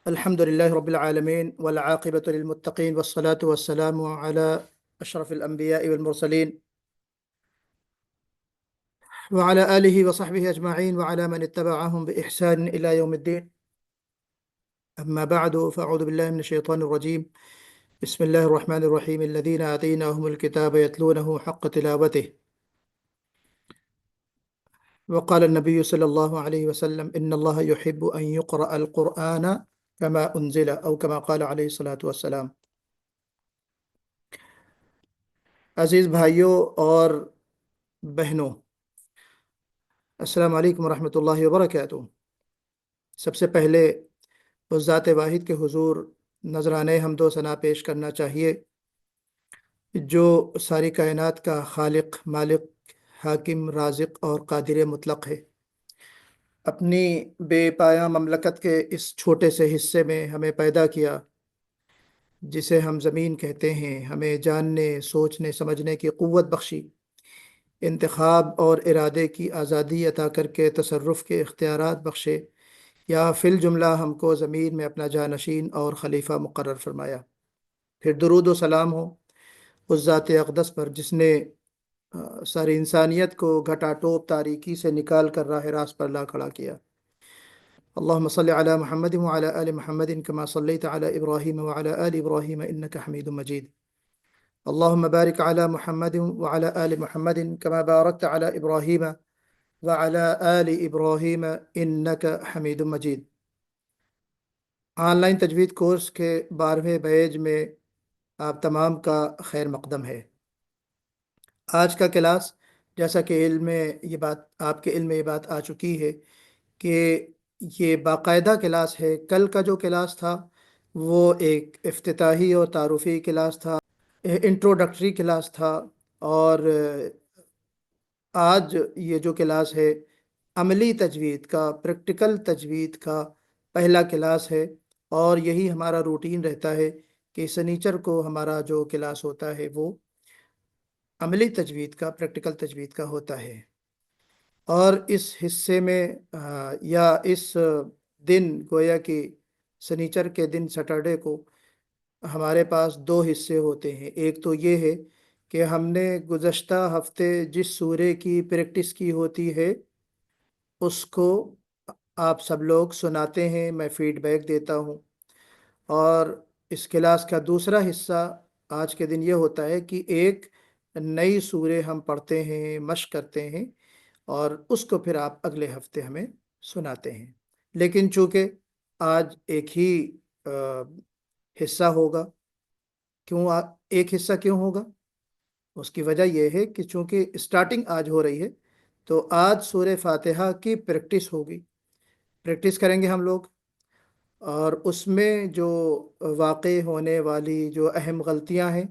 الحمد لله رب العالمين والعاقبة للمتقين والصلاة والسلام على أشرف الأنبياء والمرسلين وعلى آله وصحبه أجمعين وعلى من اتبعهم بإحسان إلى يوم الدين. أما بعد فأعوذ بالله من الشيطان الرجيم. بسم الله الرحمن الرحيم. الذين آتيناهم الكتاب يتلونه حق تلاوته وقال النبي صلى الله عليه وسلم إن الله يحب أن يقرأ القرآن كما أنزل أو كما قال عليه الصلاة والسلام. عزیز بھائیوں اور بہنوں، السلام علیکم ورحمۃ اللہ وبرکاتہ۔ سب سے پہلے اس ذات واحد کے حضور نذرانے حمد و ثنا پیش کرنا چاہیے جو ساری کائنات کا خالق، مالک، حاکم، رازق اور قادر مطلق ہے۔ اپنی بے پایہ مملکت کے اس چھوٹے سے حصے میں ہمیں پیدا کیا، جسے ہم زمین کہتے ہیں، ہمیں جاننے، سوچنے، سمجھنے کی قوت بخشی، انتخاب اور ارادے کی آزادی عطا کر کے تصرف کے اختیارات بخشے، یا فی الجملہ ہم کو زمین میں اپنا جانشین اور خلیفہ مقرر فرمایا۔ پھر درود و سلام ہو اس ذات اقدس پر جس نے ساری انسانیت کو گھٹا ٹوپ تاریکی سے نکال کر راہ راست پر لا کھڑا کیا۔ اللہم صلی علی محمد وعلی آل محمد کما صلیت علی ابراہیم وعلی آل ابراہیم انکا حمید مجید۔ اللہم بارک علی محمد وعلی آل محمد کما بارکت علی ابراہیم وعلی آل ابراہیم انکا حمید مجید۔ آن لائن تجوید کورس کے 12ویں بیچ میں آپ تمام کا خیر مقدم ہے۔ آج کا کلاس، جیسا کہ آپ کے علم میں یہ بات آ چکی ہے کہ یہ باقاعدہ کلاس ہے۔ کل کا جو کلاس تھا وہ ایک افتتاحی اور تعارفی کلاس تھا، انٹروڈکٹری کلاس تھا، اور آج یہ جو کلاس ہے عملی تجوید کا، پریکٹیکل تجوید کا پہلا کلاس ہے، اور یہی ہمارا روٹین رہتا ہے کہ سنیچر کو ہمارا جو کلاس ہوتا ہے وہ عملی تجوید کا، پریکٹیکل تجوید کا ہوتا ہے۔ اور اس حصے میں یا اس دن، گویا کہ سنیچر کے دن سیٹرڈے کو ہمارے پاس 2 حصے ہوتے ہیں۔ ایک تو یہ ہے کہ ہم نے گزشتہ ہفتے جس سورے کی پریکٹس کی ہوتی ہے اس کو آپ سب لوگ سناتے ہیں، میں فیڈ بیک دیتا ہوں۔ اور اس کلاس کا دوسرا حصہ آج کے دن یہ ہوتا ہے کہ ایک نئی سورے ہم پڑھتے ہیں، مشق کرتے ہیں، اور اس کو پھر آپ اگلے ہفتے ہمیں سناتے ہیں۔ لیکن چونکہ آج ایک ہی حصہ ہوگا، ایک حصہ کیوں ہوگا؟ اس کی وجہ یہ ہے کہ چونکہ اسٹارٹنگ آج ہو رہی ہے تو آج سورہ فاتحہ کی پریکٹس ہوگی، پریکٹس کریں گے ہم لوگ، اور اس میں جو واقع ہونے والی جو اہم غلطیاں ہیں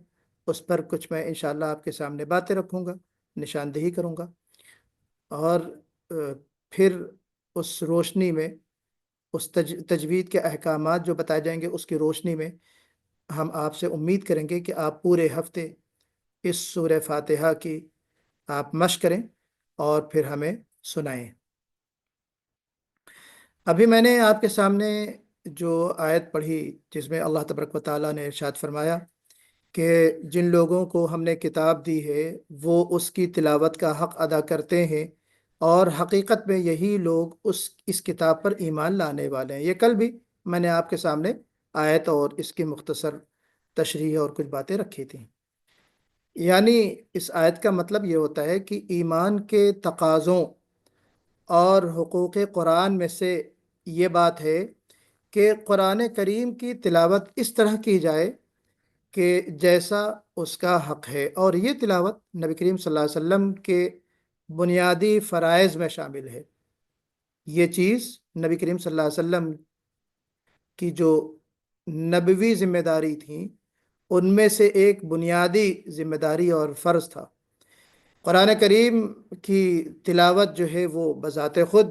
اس پر کچھ میں انشاءاللہ آپ کے سامنے باتیں رکھوں گا، نشاندہی کروں گا، اور پھر اس روشنی میں، اس تجوید کے احکامات جو بتائے جائیں گے اس کی روشنی میں ہم آپ سے امید کریں گے کہ آپ پورے ہفتے اس سورہ فاتحہ کی آپ مشق کریں اور پھر ہمیں سنائیں۔ ابھی میں نے آپ کے سامنے جو آیت پڑھی جس میں اللہ تبارک و تعالیٰ نے ارشاد فرمایا کہ جن لوگوں کو ہم نے کتاب دی ہے وہ اس کی تلاوت کا حق ادا کرتے ہیں، اور حقیقت میں یہی لوگ اس کتاب پر ایمان لانے والے ہیں۔ یہ کل بھی میں نے آپ کے سامنے آیت اور اس کی مختصر تشریح اور کچھ باتیں رکھی تھیں۔ یعنی اس آیت کا مطلب یہ ہوتا ہے کہ ایمان کے تقاضوں اور حقوق قرآن میں سے یہ بات ہے کہ قرآن کریم کی تلاوت اس طرح کی جائے کہ جیسا اس کا حق ہے، اور یہ تلاوت نبی کریم صلی اللہ علیہ وسلم کے بنیادی فرائض میں شامل ہے۔ یہ چیز نبی کریم صلی اللہ علیہ وسلم کی جو نبوی ذمہ داری تھیں ان میں سے ایک بنیادی ذمہ داری اور فرض تھا۔ قرآن کریم کی تلاوت جو ہے وہ بذات خود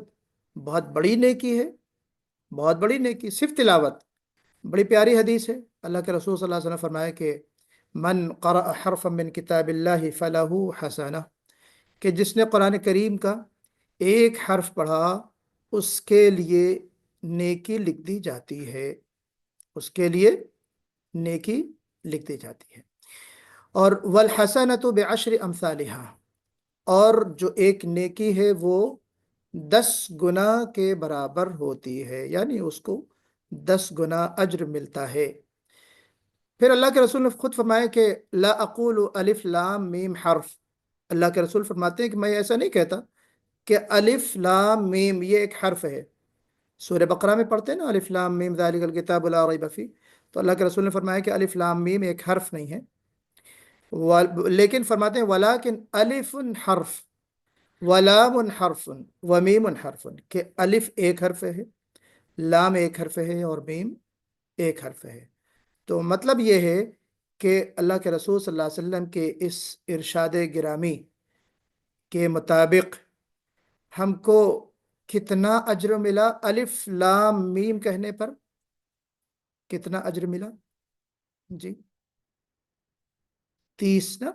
بہت بڑی نیکی ہے، بہت بڑی نیکی، صرف تلاوت۔ بڑی پیاری حدیث ہے، اللہ کے رسول صلی اللہ علیہ وسلم فرمایا کہ من قرأ حرفا من کتاب اللہ فلہ حسنہ، کہ جس نے قرآن کریم کا ایک حرف پڑھا اس کے لیے نیکی لکھ دی جاتی ہے۔ اس کے لیے نیکی لکھ دی جاتی ہے۔ اور والحسنۃ بعشر امثالہا، اور جو ایک نیکی ہے وہ 10 گنا کے برابر ہوتی ہے، یعنی اس کو 10 گنا اجر ملتا ہے۔ پھر اللہ کے رسول نے خود فرمایا کہ لا اقول الف لام میم حرف، اللہ کے رسول فرماتے ہیں کہ میں ایسا نہیں کہتا کہ الف لام میم یہ ایک حرف ہے۔ سورہ بقرہ میں پڑھتے ہیں نا الف لام میم ذالک الکتاب لا ریب فیہ، تو اللہ کے رسول نے فرمایا کہ الف لام میم ایک حرف نہیں ہے، لیکن فرماتے ہیں ولیکن الف حرف ولام حرف ومیم حرف، کہ الف ایک حرف ہے، لام ایک حرف ہے، اور میم ایک حرف ہے۔ تو مطلب یہ ہے کہ اللہ کے رسول صلی اللہ علیہ وسلم کے اس ارشاد گرامی کے مطابق ہم کو کتنا اجر ملا؟ الف لام میم کہنے پر کتنا اجر ملا جی؟ 30 نا،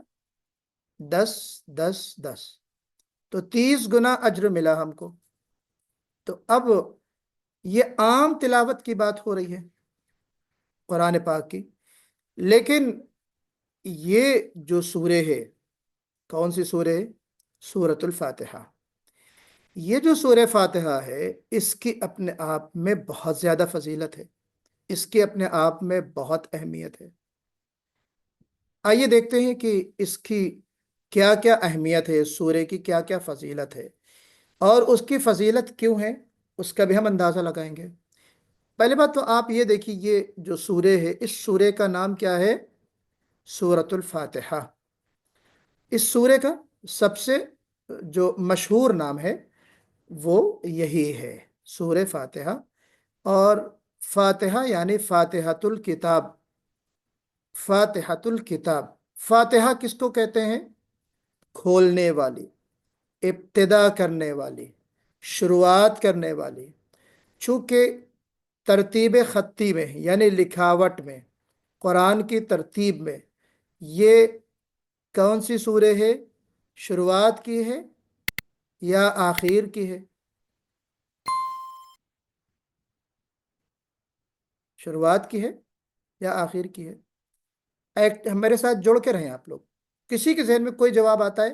10 10 10، تو 30 گنا اجر ملا ہم کو۔ تو اب یہ عام تلاوت کی بات ہو رہی ہے قرآن پاک کی، لیکن یہ جو سورہ ہے، کون سی سورہ ہے؟ سورۃ الفاتحہ۔ یہ جو سورہ فاتحہ ہے اس کی اپنے آپ میں بہت زیادہ فضیلت ہے، اس کی اپنے آپ میں بہت اہمیت ہے۔ آئیے دیکھتے ہیں کہ اس کی کیا کیا اہمیت ہے، اس سورہ کی کیا کیا فضیلت ہے، اور اس کی فضیلت کیوں ہے اس کا بھی ہم اندازہ لگائیں گے۔ پہلی بات تو آپ یہ دیکھیے، یہ جو سورہ ہے اس سورہ کا نام کیا ہے؟ سورۃ الفاتحہ۔ اس سورہ کا سب سے جو مشہور نام ہے وہ یہی ہے، سورہ فاتحہ۔ اور فاتحہ یعنی فاتحۃ الکتاب، فاتحۃ الکتاب۔ فاتحہ کس کو کہتے ہیں؟ کھولنے والی، ابتدا کرنے والی، شروعات کرنے والی۔ چونکہ ترتیب خطی میں یعنی لکھاوٹ میں، قرآن کی ترتیب میں یہ کون سی سورہ ہے؟ شروعات کی ہے یا آخر کی ہے؟ شروعات کی ہے یا آخر کی ہے؟ میرے ساتھ جڑ کے رہیں آپ لوگ، کسی کے ذہن میں کوئی جواب آتا ہے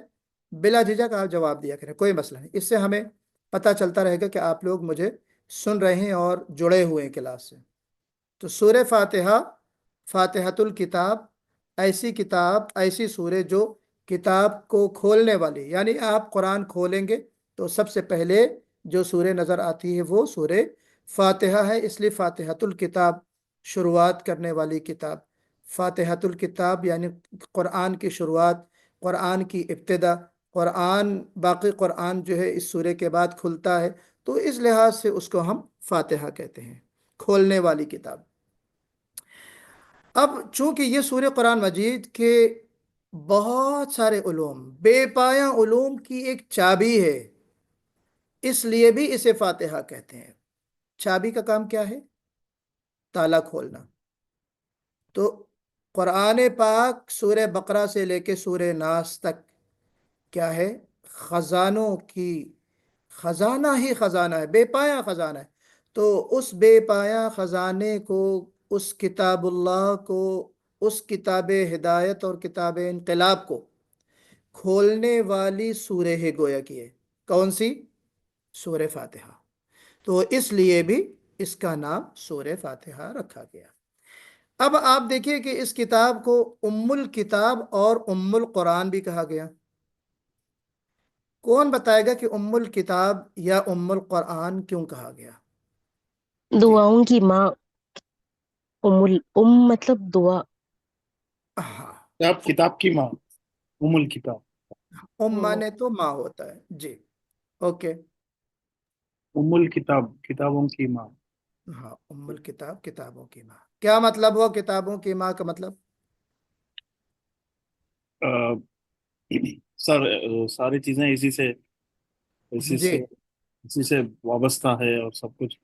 بلا جھجک آپ جواب دیا کریں، کوئی مسئلہ نہیں، اس سے ہمیں پتہ چلتا رہے گا کہ آپ لوگ مجھے سن رہے ہیں اور جڑے ہوئے ہیں کلاس سے۔ تو سورہ فاتحہ، فاتحۃ الکتاب، ایسی کتاب، ایسی سورہ جو کتاب کو کھولنے والی، یعنی آپ قرآن کھولیں گے تو سب سے پہلے جو سورہ نظر آتی ہے وہ سورہ فاتحہ ہے، اس لیے فاتحۃ الکتاب، شروعات کرنے والی کتاب۔ فاتحۃ الکتاب یعنی قرآن کی شروعات، قرآن کی ابتدا، باقی قرآن جو ہے اس سورہ کے بعد کھلتا ہے، تو اس لحاظ سے اس کو ہم فاتحہ کہتے ہیں، کھولنے والی کتاب۔ اب چونکہ یہ سورہ قرآن مجید کے بہت سارے علوم، بے پایہ علوم کی ایک چابی ہے، اس لیے بھی اسے فاتحہ کہتے ہیں۔ چابی کا کام کیا ہے؟ تالا کھولنا۔ تو قرآن پاک سورہ بقرہ سے لے کے سورہ ناس تک کیا ہے؟ خزانوں کی خزانہ ہی خزانہ ہے، بے پایہ خزانہ ہے۔ تو اس بے پایہ خزانے کو، اس کتاب اللہ کو، اس کتاب ہدایت اور کتاب انقلاب کو کھولنے والی سورہ ہے گویا کی ہے، کون سی؟ سورہ فاتحہ۔ تو اس لیے بھی اس کا نام سورہ فاتحہ رکھا گیا۔ اب آپ دیکھیے کہ اس کتاب کو ام الکتاب اور ام القرآن بھی کہا گیا۔ کون بتائے گا کہ ام الکتاب یا ام القرآن کیوں کہا گیا؟ جی دعاؤں کی ماں، ام مطلب دعا۔ ہاں، کتاب کی ماں، ام الکتاب۔ ام مانے تو ماں ہوتا ہے جی، اوکے۔ ام الکتاب، کتابوں کی ماں۔ ہاں، ام الکتاب، کتابوں کی ماں۔ کیا مطلب ہوا کتابوں کی ماں کا مطلب؟ آ، سر ساری چیزیں اسی جی، سے اسی سے وابستہ ہے، اور سب کچھ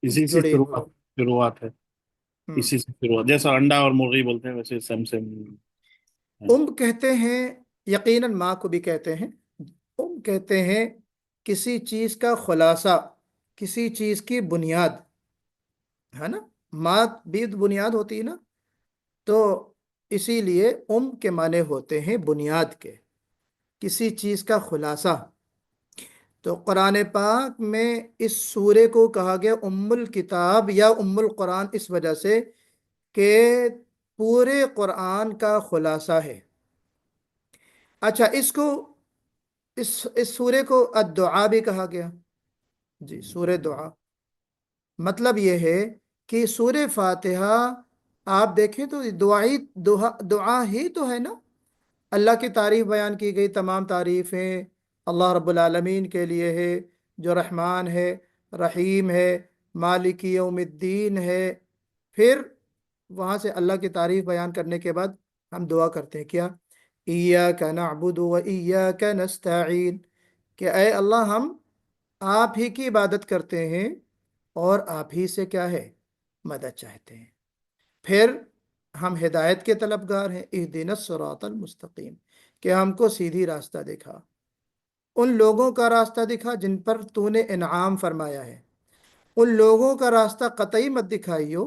اسی سے جڑی ہوئی۔ شروعات ہے، ہم اسی سے شروعات، جیسا انڈا اور مرغی بولتے ہیں ویسے سیم سیم ہے۔ کہتے ہیں، یقیناً ماں کو بھی کہتے ہیں، کہتے ہیں کسی چیز کا خلاصہ، کسی چیز کی بنیاد، ہے نا؟ ماں بھی بنیاد ہوتی ہے نا، تو اسی لیے کے معنی ہوتے ہیں بنیاد کے، کسی چیز کا خلاصہ۔ تو قرآن پاک میں اس سورے کو کہا گیا الکتاب یا القرآن، اس وجہ سے کہ پورے قرآن کا خلاصہ ہے۔ اچھا، اس سورے کو الدعا بھی کہا گیا، جی سورہ دعا۔ مطلب یہ ہے کہ سورہ فاتحہ آپ دیکھیں تو دعا ہی تو ہے نا۔ اللہ کی تعریف بیان کی گئی، تمام تعریفیں اللہ رب العالمین کے لیے ہے، جو رحمان ہے، رحیم ہے، مالک یوم الدین ہے۔ پھر وہاں سے اللہ کی تعریف بیان کرنے کے بعد ہم دعا کرتے ہیں کیا؟ ایاک نعبد و ایاک نستعین، کہ اے اللہ ہم آپ ہی کی عبادت کرتے ہیں اور آپ ہی سے کیا ہے؟ مدد چاہتے ہیں۔ پھر ہم ہدایت کے طلبگار ہیں، اہدنا الصراط المستقیم، کہ ہم کو سیدھی راستہ دکھا، ان لوگوں کا راستہ دکھا جن پر تو نے انعام فرمایا ہے، ان لوگوں کا راستہ قطعی مت دکھائیو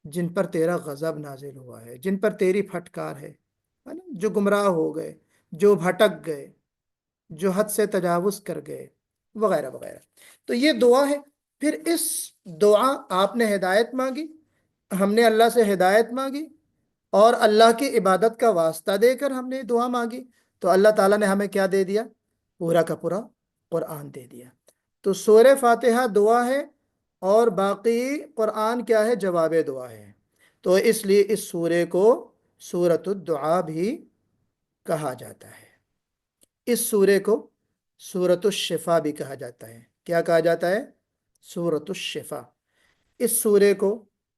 جن پر تیرا غضب نازل ہوا ہے، جن پر تیری پھٹکار ہے نا، جو گمراہ ہو گئے، جو بھٹک گئے، جو حد سے تجاوز کر گئے، وغیرہ وغیرہ۔ تو یہ دعا ہے۔ پھر اس دعا آپ نے ہدایت مانگی، ہم نے اللہ سے ہدایت مانگی، اور اللہ کی عبادت کا واسطہ دے کر ہم نے دعا مانگی، تو اللہ تعالیٰ نے ہمیں کیا دے دیا؟ پورا کا پورا قرآن دے دیا۔ تو سورہ فاتحہ دعا ہے، اور باقی قرآن کیا ہے؟ جواب دعا ہے۔ تو اس لیے اس سورے کو سورۃ الدعا بھی کہا جاتا ہے۔ اس سورے کو سورۃ الشفا بھی کہا جاتا ہے۔ کیا کہا جاتا ہے؟ سورۃ الشفا۔ اس سورے کو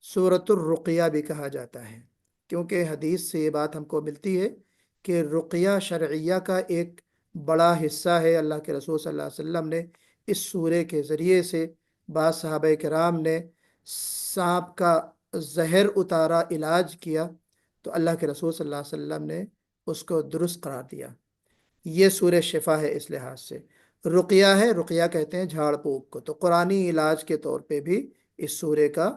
سورۃ الرقیہ بھی کہا جاتا ہے، کیونکہ حدیث سے یہ بات ہم کو ملتی ہے کہ رقیہ شرعیہ کا ایک بڑا حصہ ہے۔ اللہ کے رسول صلی اللہ علیہ وسلم نے اس سورے کے ذریعے سے بعض صحابہ کرام نے سانپ کا زہر اتارا، علاج کیا، تو اللہ کے رسول صلی اللہ علیہ وسلم نے اس کو درست قرار دیا۔ یہ سورہ شفا ہے اس لحاظ سے۔ رقیہ ہے، رقیہ کہتے ہیں جھاڑ پھونک کو، تو قرآنی علاج کے طور پہ بھی اس سورے کا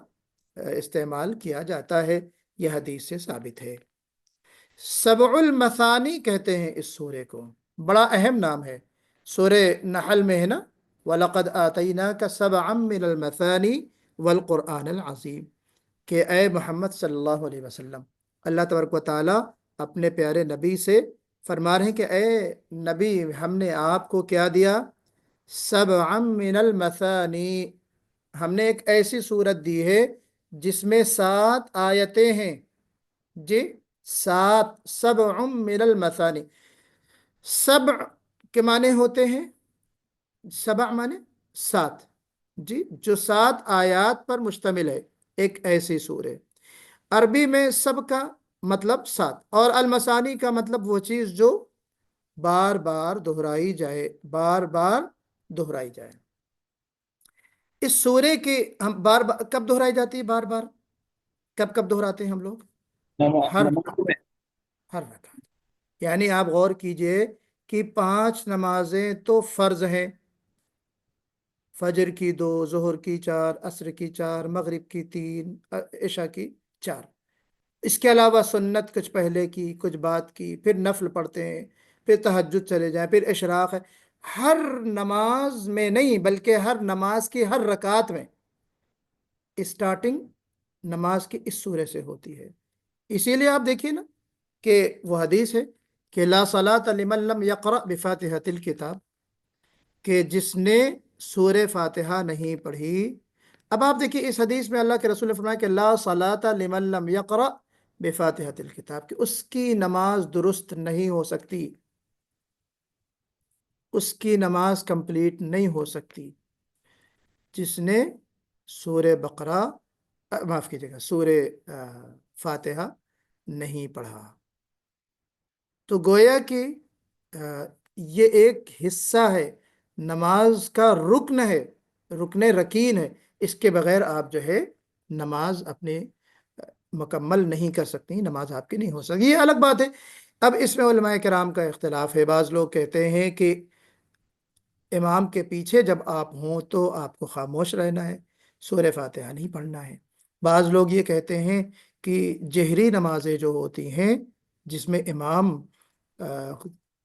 استعمال کیا جاتا ہے، یہ حدیث سے ثابت ہے۔ سبع المثانی کہتے ہیں اس سورے کو، بڑا اہم نام ہے۔ سورہ نحل میں ہے نا، وَلَقَدْ آتَيْنَاكَ سَبْعًا مِّنَ الْمَثَانِي وَالْقُرْآنِ الْعَظِيمِ، کہ اے محمد صلی اللہ علیہ وسلم، اللہ تبارک و تعالیٰ اپنے پیارے نبی سے فرما رہے ہیں کہ اے نبی، ہم نے آپ کو کیا دیا؟ سبعًا مِّنَ الْمَثَانِي، ہم نے ایک ایسی صورت دی ہے جس میں 7 آیتیں ہیں، جی 7، سبع من المثانی۔ سبع کے معنی ہوتے ہیں، سبع معنی 7، جی جو 7 آیات پر مشتمل ہے، ایک ایسی سورہ۔ عربی میں سب کا مطلب 7، اور المثانی کا مطلب وہ چیز جو بار بار دہرائی جائے، بار بار دہرائی جائے۔ اس سورے کے ہم بار بار کب دہرائی جاتی ہے؟ بار بار کب کب دہراتے ہیں ہم لوگ؟ ہر نماز میں ہر رکعت۔ یعنی آپ غور کیجئے کہ 5 نمازیں تو فرض ہیں، فجر کی 2، ظہر کی 4، عصر کی 4، مغرب کی 3، عشاء کی 4۔ اس کے علاوہ سنت کچھ پہلے کی، کچھ بعد کی، پھر نفل پڑھتے ہیں، پھر تہجد چلے جائیں، پھر اشراق ہے۔ ہر نماز میں نہیں، بلکہ ہر نماز کی ہر رکعت میں اسٹارٹنگ نماز کی اس سورے سے ہوتی ہے۔ اسی لیے آپ دیکھیے نا کہ وہ حدیث ہے کہ لا صلاۃ لمن لم یقرأ بفاتحۃ الکتاب، کہ جس نے سورہ فاتحہ نہیں پڑھی۔ اب آپ دیکھیے اس حدیث میں اللہ کے رسول نے فرمایا کہ لا صلاۃ لمن لم یقرأ بفاتحۃ الکتاب، کہ اس کی نماز درست نہیں ہو سکتی، اس کی نماز کمپلیٹ نہیں ہو سکتی جس نے سورہ بقرہ، معاف کیجیے گا، سورہ فاتحہ نہیں پڑھا۔ تو گویا کہ یہ ایک حصہ ہے، نماز کا رکن ہے، رکن رکین ہے، اس کے بغیر آپ جو ہے نماز اپنے مکمل نہیں کر سکتی، نماز آپ کی نہیں ہو سکتی۔ یہ الگ بات ہے۔ اب اس میں علماء کرام کا اختلاف ہے۔ بعض لوگ کہتے ہیں کہ امام کے پیچھے جب آپ ہوں تو آپ کو خاموش رہنا ہے، سورہ فاتحہ نہیں پڑھنا ہے۔ بعض لوگ یہ کہتے ہیں کہ جہری نمازیں جو ہوتی ہیں جس میں امام آ،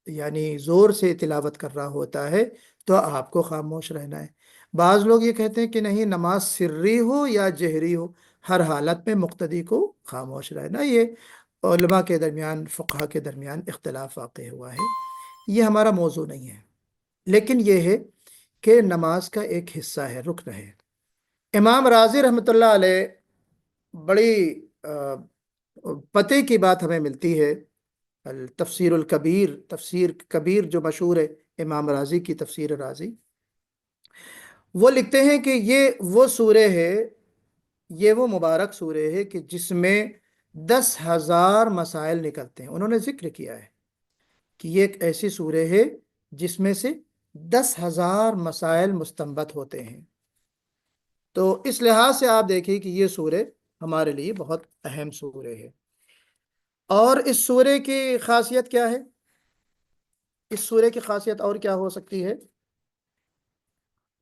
یعنی زور سے تلاوت کر رہا ہوتا ہے تو آپ کو خاموش رہنا ہے۔ بعض لوگ یہ کہتے ہیں کہ نہیں، نماز سری ہو یا جہری ہو، ہر حالت میں مقتدی کو خاموش رہنا۔ یہ علماء کے درمیان، فقہا کے درمیان اختلاف واقع ہوا ہے، یہ ہمارا موضوع نہیں ہے، لیکن یہ ہے کہ نماز کا ایک حصہ ہے، رکن ہے۔ امام راضی رحمۃ اللہ علیہ بڑی پتے کی بات ہمیں ملتی ہے، تفسیر الکبیر، تفسیر کبیر جو مشہور ہے، امام راضی کی تفسیر راضی، وہ لکھتے ہیں کہ یہ وہ سورہ ہے، یہ وہ مبارک سورہ ہے کہ جس میں 10,000 مسائل نکلتے ہیں۔ انہوں نے ذکر کیا ہے کہ یہ ایک ایسی سورہ ہے جس میں سے 10,000 مسائل مستنبط ہوتے ہیں۔ تو اس لحاظ سے آپ دیکھیں کہ یہ سورہ ہمارے لیے بہت اہم سورہ ہے۔ اور اس سورہ کی خاصیت کیا ہے؟ اس سورہ کی خاصیت اور کیا ہو سکتی ہے؟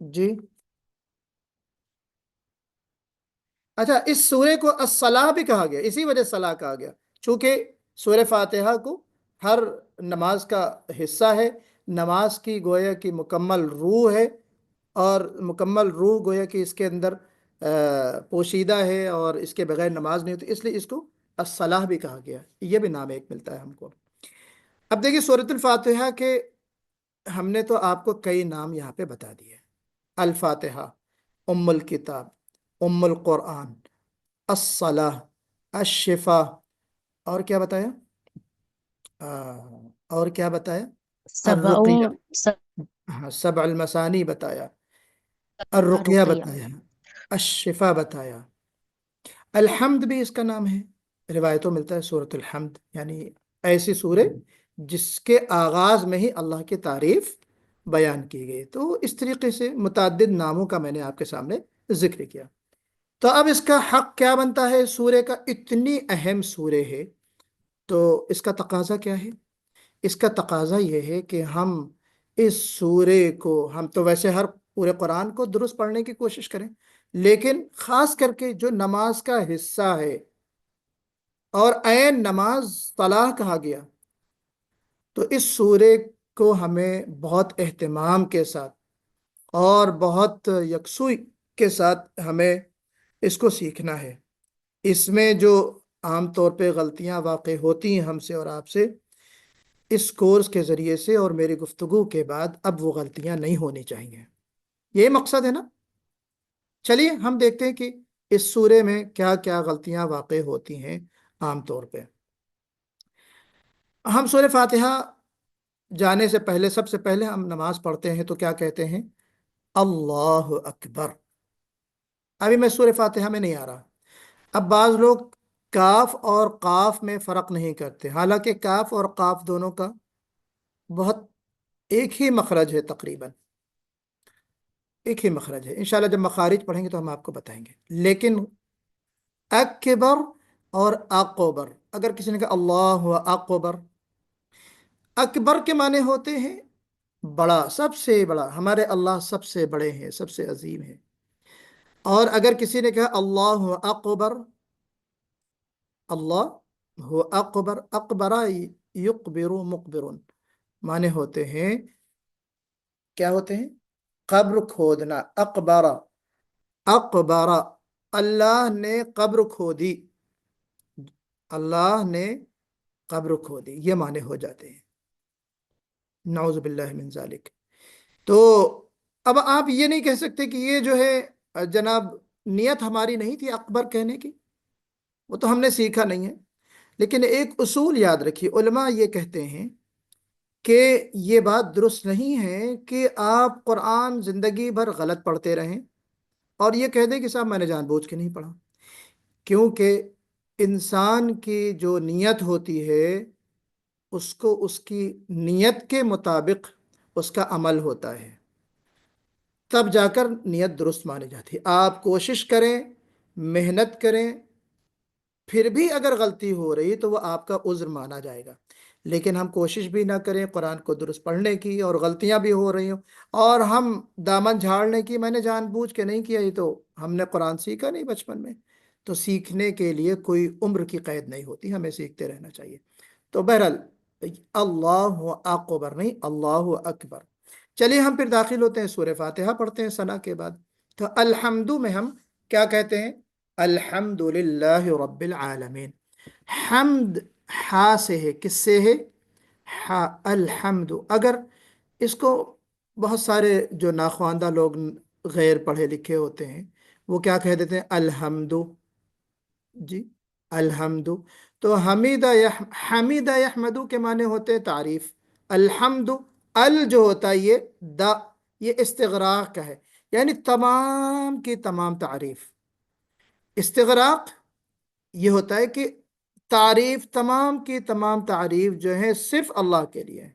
جی اچھا، اس سورہ کو الصلاح بھی کہا گیا، اسی وجہ صلاح کہا گیا، چونکہ سورہ فاتحہ کو ہر نماز کا حصہ ہے، نماز کی گویا کی مکمل روح ہے، اور مکمل روح گویا کہ اس کے اندر پوشیدہ ہے، اور اس کے بغیر نماز نہیں ہوتی، اس لیے اس کو الصلاح بھی کہا گیا، یہ بھی نام ایک ملتا ہے ہم کو۔ اب دیکھیے سورۃ الفاتحہ کے ہم نے تو آپ کو کئی نام یہاں پہ بتا دیے: الفاتحہ، ام الکتاب، ام القرآن، الصلاح، الشفا، اور کیا بتایا؟ اور کیا بتایا؟ سبع الرقیہ، سبع ہاں، سبع المثانی بتایا، الرقیہ رقیہ، بتایا، الشفا بتایا، الحمد بھی اس کا نام ہے، روایتوں ملتا ہے سورۃ الحمد، یعنی ایسی سورہ جس کے آغاز میں ہی اللہ کی تعریف بیان کی گئی۔ تو اس طریقے سے متعدد ناموں کا میں نے آپ کے سامنے ذکر کیا۔ تو اب اس کا حق کیا بنتا ہے؟ سورہ کا اتنی اہم سورہ ہے تو اس کا تقاضا کیا ہے؟ اس کا تقاضا یہ ہے کہ ہم اس سورہ کو، ہم تو ویسے ہر پورے قرآن کو درست پڑھنے کی کوشش کریں، لیکن خاص کر کے جو نماز کا حصہ ہے، اور عین نماز صلاح کہا گیا، تو اس سورہ کو ہمیں بہت اہتمام کے ساتھ اور بہت یکسوئی کے ساتھ ہمیں اس کو سیکھنا ہے۔ اس میں جو عام طور پہ غلطیاں واقع ہوتی ہیں ہم سے اور آپ سے، اس کورس کے ذریعے سے اور میری گفتگو کے بعد اب وہ غلطیاں نہیں ہونی چاہیے، یہ مقصد ہے نا۔ چلیے ہم دیکھتے ہیں کہ اس سورے میں کیا کیا غلطیاں واقع ہوتی ہیں عام طور پہ۔ ہم سورہ فاتحہ جانے سے پہلے، سب سے پہلے ہم نماز پڑھتے ہیں تو کیا کہتے ہیں؟ اللہ اکبر۔ ابھی میں سورہ فاتحہ میں نہیں آ رہا۔ اب بعض لوگ کاف اور قاف میں فرق نہیں کرتے، حالانکہ کاف اور قاف دونوں کا بہت ایک ہی مخرج ہے، تقریباً ایک ہی مخرج ہے۔ انشاءاللہ جب مخارج پڑھیں گے تو ہم آپ کو بتائیں گے، لیکن اکبر اور اکبر، اگر کسی نے کہا اللہ اکبر، اکبر کے معنی ہوتے ہیں بڑا، سب سے بڑا، ہمارے اللہ سب سے بڑے ہیں، سب سے عظیم ہیں۔ اور اگر کسی نے کہا اللہ اکبر، اللہ ہو اکبر، اکبرا یقبر مقبر، معنی ہوتے ہیں، کیا ہوتے ہیں؟ قبر کھودنا، اقبارہ، اقبارہ، اللہ نے قبر کھودی، اللہ نے قبر کھودی، یہ معنی ہو جاتے ہیں، نعوذ باللہ من ذالک۔ تو اب آپ یہ نہیں کہہ سکتے کہ یہ جو ہے جناب نیت ہماری نہیں تھی اکبر کہنے کی، وہ تو ہم نے سیکھا نہیں ہے، لیکن ایک اصول یاد رکھیے، علماء یہ کہتے ہیں کہ یہ بات درست نہیں ہے کہ آپ قرآن زندگی بھر غلط پڑھتے رہیں اور یہ کہہ دیں کہ صاحب میں نے جان بوجھ کے نہیں پڑھا، کیونکہ انسان کی جو نیت ہوتی ہے اس کو اس کی نیت کے مطابق اس کا عمل ہوتا ہے، تب جا کر نیت درست مانی جاتی ہے۔ آپ کوشش کریں، محنت کریں، پھر بھی اگر غلطی ہو رہی تو وہ آپ کا عذر مانا جائے گا، لیکن ہم کوشش بھی نہ کریں قرآن کو درست پڑھنے کی اور غلطیاں بھی ہو رہی ہوں اور ہم دامن جھاڑنے کی، میں نے جان بوجھ کے نہیں کیا، یہ تو ہم نے قرآن سیکھا نہیں بچپن میں، تو سیکھنے کے لیے کوئی عمر کی قید نہیں ہوتی، ہمیں سیکھتے رہنا چاہیے۔ تو بہرحال اللہ اکبر نہیں، اللہ اکبر۔ چلیے ہم پھر داخل ہوتے ہیں، سورہ فاتحہ پڑھتے ہیں ثنا کے بعد۔ تو الحمد میں ہم کیا کہتے ہیں؟ الحمد للہ رب العالمین۔ حمد ہا سے ہے، کس سے ہے؟ ہا، الحمد۔ اگر اس کو بہت سارے جو ناخواندہ لوگ، غیر پڑھے لکھے ہوتے ہیں، وہ کیا کہہ دیتے ہیں؟ الحمد، جی الحمد۔ تو حمیدہ یحمدو کے معنی ہوتے ہیں تعریف۔ الحمد، ال جو ہوتا ہے یہ دا، یہ استغراق کا ہے، یعنی تمام کی تمام تعریف۔ استغراق یہ ہوتا ہے کہ تعریف، تمام کی تمام تعریف جو ہے صرف اللہ کے لیے ہے،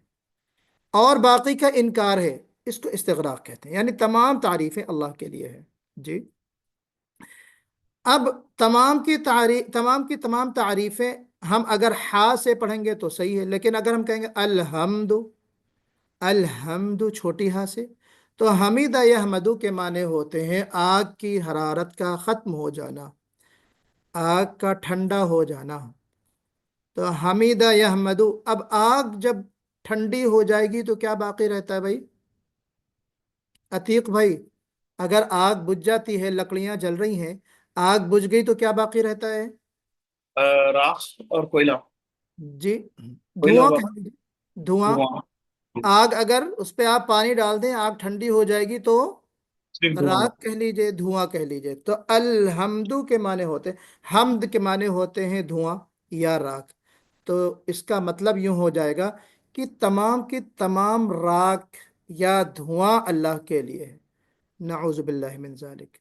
اور باقی کا انکار ہے، اس کو استغراق کہتے ہیں، یعنی تمام تعریفیں اللہ کے لیے ہے۔ جی اب تمام کی تمام تعریفیں ہم اگر ہا سے پڑھیں گے تو صحیح ہے، لیکن اگر ہم کہیں گے الحمد، الحمد چھوٹی ہا سے، تو حمیدہ یحمدو کے معنی ہوتے ہیں آگ کی حرارت کا ختم ہو جانا، آگ کا ٹھنڈا ہو جانا۔ تو حمیدہ یحمدو، اب آگ جب ٹھنڈی ہو جائے گی تو کیا باقی رہتا ہے بھائی؟ عتیق بھائی، اگر آگ بجھ جاتی ہے، لکڑیاں جل رہی ہیں، آگ بجھ گئی تو کیا باقی رہتا ہے؟ راکھ اور کوئلہ، جی کوئلہ دھواں ہوگا، کہہ لیجیے، دھواں۔ دھواں، آگ اگر اس پہ آپ پانی ڈال دیں، آگ ٹھنڈی ہو جائے گی تو صرف دھواں راگ بچا۔ کہہ لیجئے، دھواں کہہ لیجئے۔ تو الحمدو کے معنی ہوتے، حمد کے معنی ہوتے ہیں دھواں یا راگ۔ تو اس کا مطلب یوں ہو جائے گا کہ تمام کی تمام راگ یا دھواں اللہ کے لیے ہے۔ نعوذ باللہ من ذالک،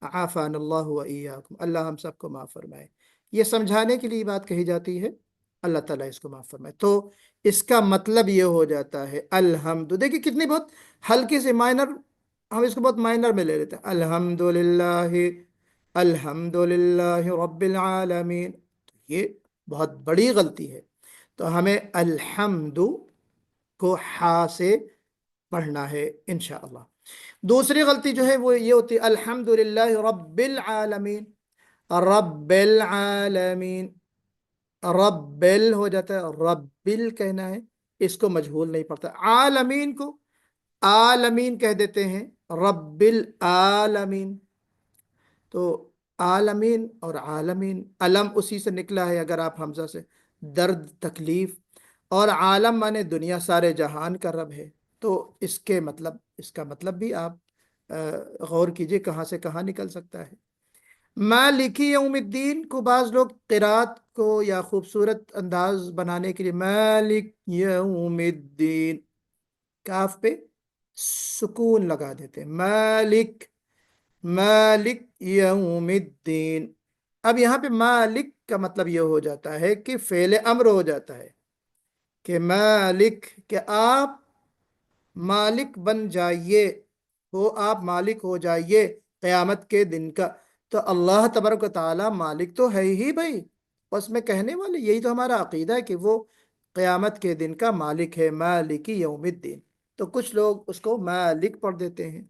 عافان اللہ و ایاکم، اللہ ہم سب کو معاف فرمائے۔ یہ سمجھانے کے لیے بات کہی جاتی ہے، اللہ تعالیٰ اس کو معاف فرمائے۔ تو اس کا مطلب یہ ہو جاتا ہے الحمد، دیکھیں کتنی بہت ہلکی سی مائنر، ہم اس کو بہت مائنر میں لے لیتے ہیں، الحمد للہ، الحمد للہ رب العالمین، یہ بہت بڑی غلطی ہے۔ تو ہمیں الحمد کو ہا سے پڑھنا ہے انشاءاللہ۔ دوسری غلطی جو ہے وہ یہ ہوتی ہے الحمد للہ رب العالمین، رب العالمین، رب ال ہو جاتا ہے، رب ال کہنا ہے، اس کو مجہول نہیں پڑتا۔ عالمین کو عالمین کہہ دیتے ہیں، رب العالمین۔ تو عالمین اور عالمین، علم اسی سے نکلا ہے، اگر آپ حمزہ سے، درد، تکلیف، اور عالم مانے دنیا، سارے جہان کا رب ہے۔ تو اس کا مطلب بھی آپ غور کیجئے کہاں سے کہاں نکل سکتا ہے۔ مالکی یوم الدین کو بعض لوگ قرات کو یا خوبصورت انداز بنانے کے لیے مالک یوم الدین، کاف پہ سکون لگا دیتے ہیں، مالک، مالک یوم الدین۔ اب یہاں پہ مالک کا مطلب یہ ہو جاتا ہے کہ فعل امر ہو جاتا ہے کہ مالک، کہ آپ مالک بن جائیے، آپ مالک ہو جائیے قیامت کے دن کا۔ تو اللہ تبارک و تعالی مالک تو ہے ہی بھائی، اس میں کہنے والے یہی تو ہمارا عقیدہ ہے کہ وہ قیامت کے دن کا مالک ہے، مالک یوم الدین۔ تو کچھ لوگ اس کو مالک پڑھ دیتے ہیں۔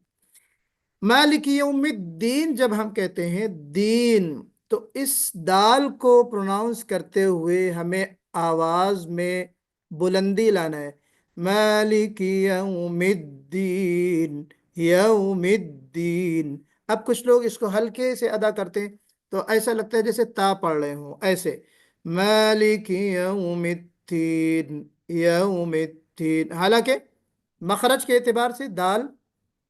مالک یوم الدین جب ہم کہتے ہیں دین، تو اس دال کو پروناؤنس کرتے ہوئے ہمیں آواز میں بلندی لانا ہے، مالک یوم الدین، یوم الدین۔ اب کچھ لوگ اس کو ہلکے سے ادا کرتے ہیں تو ایسا لگتا ہے جیسے تا پڑھ رہے ہوں، ایسے مالک یوم الدین، یوم الدین، حالانکہ مخرج کے اعتبار سے دال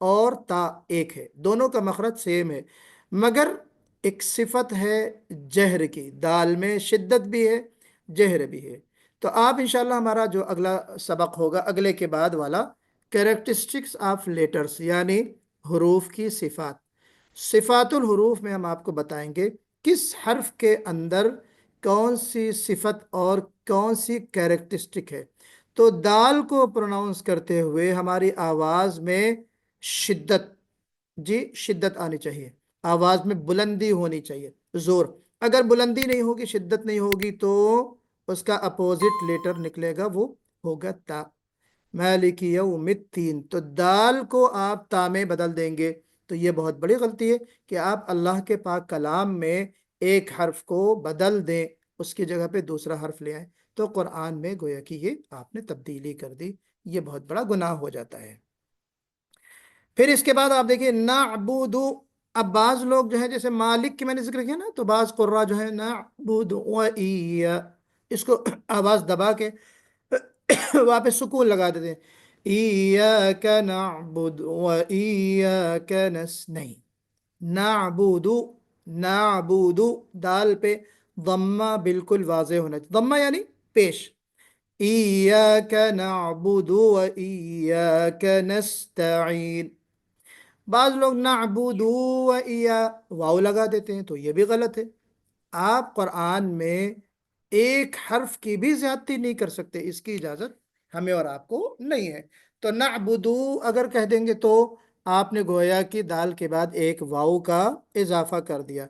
اور تا ایک ہے، دونوں کا مخرج سیم ہے، مگر ایک صفت ہے جہر کی، دال میں شدت بھی ہے، جہر بھی ہے۔ تو آپ انشاءاللہ ہمارا جو اگلا سبق ہوگا، اگلے کے بعد والا، کریکٹرسٹکس آف لیٹرز، یعنی حروف کی صفات، صفات الحروف میں ہم آپ کو بتائیں گے کس حرف کے اندر کون سی صفت اور کون سی کریکٹرسٹک ہے۔ تو دال کو پروناؤنس کرتے ہوئے ہماری آواز میں شدت، جی شدت آنی چاہیے، آواز میں بلندی ہونی چاہیے، زور۔ اگر بلندی نہیں ہوگی، شدت نہیں ہوگی، تو اس کا اپوزٹ لیٹر نکلے گا، وہ ہوگا تا۔ مالک یوم الدین، تو دال کو آپ تا میں بدل دیں گے، تو یہ بہت بڑی غلطی ہے کہ آپ اللہ کے پاک کلام میں ایک حرف کو بدل دیں، اس کی جگہ پہ دوسرا حرف لے آئیں، تو قرآن میں گویا کہ یہ آپ نے تبدیلی کر دی، یہ بہت بڑا گناہ ہو جاتا ہے۔ پھر اس کے بعد آپ دیکھیں نعبدو، اب بعض لوگ جو ہے جیسے مالک کی میں نے ذکر کیا نا، تو بعض قرا جو ہے نعبد و ایا، اس کو آواز دبا کے وہاں پہ سکون لگا دیتے ہیں، ایاک نعبد و ایاک نہیں، نعبد، نعبد، دال پہ ضمہ بالکل واضح ہونا چاہیے، ضمہ یعنی پیش، ایاک نعبد و ایاک نستعین۔ بعض لوگ نعبد و ایا واو لگا دیتے ہیں، تو یہ بھی غلط ہے۔ آپ قرآن میں ایک حرف کی بھی زیادتی نہیں کر سکتے، اس کی اجازت ہمیں اور آپ کو نہیں ہے۔ تو نعبدو اگر کہہ دیں گے تو آپ نے گویا کہ دال کے بعد ایک واو کا اضافہ کر دیا،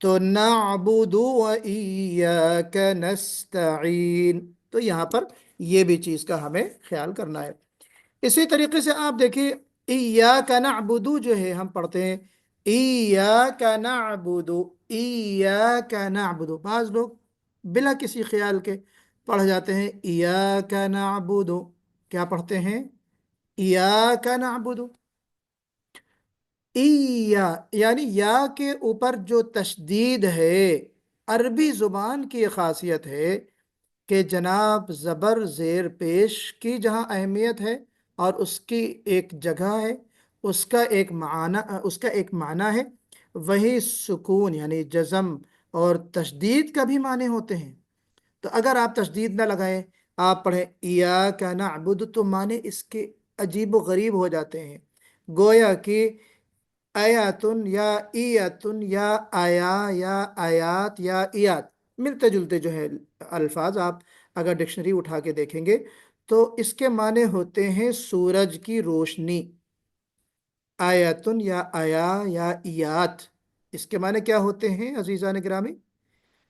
تو نعبد و ایاک نستعین، تو یہاں پر یہ بھی چیز کا ہمیں خیال کرنا ہے۔ اسی طریقے سے آپ دیکھیے ایاک نعبدو جو ہے ہم پڑھتے ہیں ایاک نعبدو، ایاک نعبدو، بعض لوگ بلا کسی خیال کے پڑھ جاتے ہیں ایاک نعبدو، کیا پڑھتے ہیں؟ ایاک نعبدو، ایا یعنی یا کے اوپر جو تشدید ہے، عربی زبان کی یہ خاصیت ہے کہ جناب زبر زیر پیش کی جہاں اہمیت ہے اور اس کی ایک جگہ ہے، اس کا ایک معنی ہے، وہی سکون یعنی جزم اور تشدید کا بھی معنی ہوتے ہیں۔ تو اگر آپ تشدید نہ لگائیں، آپ پڑھیں ایاک نعبد، تو معنی اس کے عجیب و غریب ہو جاتے ہیں، گویا کہ آیاتن یا ایتن یا آیا یا آیات یا ایات، ملتے جلتے جو ہے الفاظ، آپ اگر ڈکشنری اٹھا کے دیکھیں گے تو اس کے معنی ہوتے ہیں سورج کی روشنی، آیتن یا آیا یا ایات، اس کے معنی کیا ہوتے ہیں عزیزان گرامی؟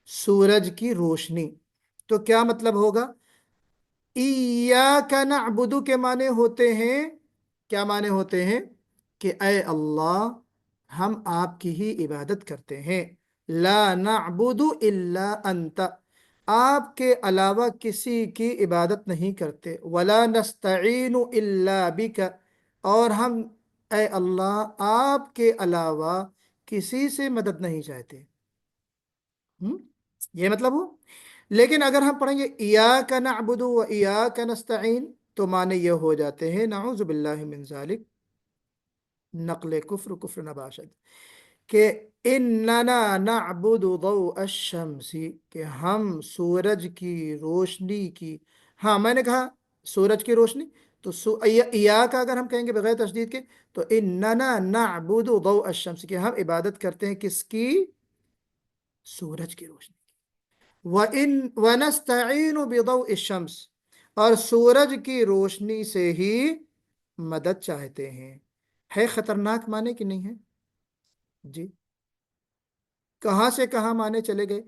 سورج کی روشنی۔ تو کیا مطلب ہوگا؟ ایاک نعبد کے معنی ہوتے ہیں، کیا معنی ہوتے ہیں؟ کہ اے اللہ ہم آپ کی ہی عبادت کرتے ہیں، لا نعبد الا انت، آپ کے علاوہ کسی کی عبادت نہیں کرتے، ولا نستعین الا بک، اور ہم اے اللہ آپ کے علاوہ کسی سے مدد نہیں چاہتے۔ ہم؟ یہ مطلب ہو۔ لیکن اگر ہم پڑھیں گے ایاک نعبد و ایاک نستعین، تو معنی یہ ہو جاتے ہیں نعوذ باللہ من ذالک، نقل کفر، کفر نباشد، کہ اننا نعبد ضوء الشمس، کہ ہم سورج کی روشنی کی، ہاں میں نے کہا سورج کی روشنی، تو ایاک اگر ہم کہیں گے بغیر تشدید کے، تو اننا نعبد ضوء الشمس، کہ ہم عبادت کرتے ہیں کس کی؟ سورج کی روشنی۔ وَنَسْتَعِينُ بِضَوْءِ الشَّمْسِ، اور سورج کی روشنی سے ہی مدد چاہتے ہیں۔ ہے خطرناک معنی کہ نہیں ہے؟ جی، کہاں سے کہاں معنی چلے گئے؟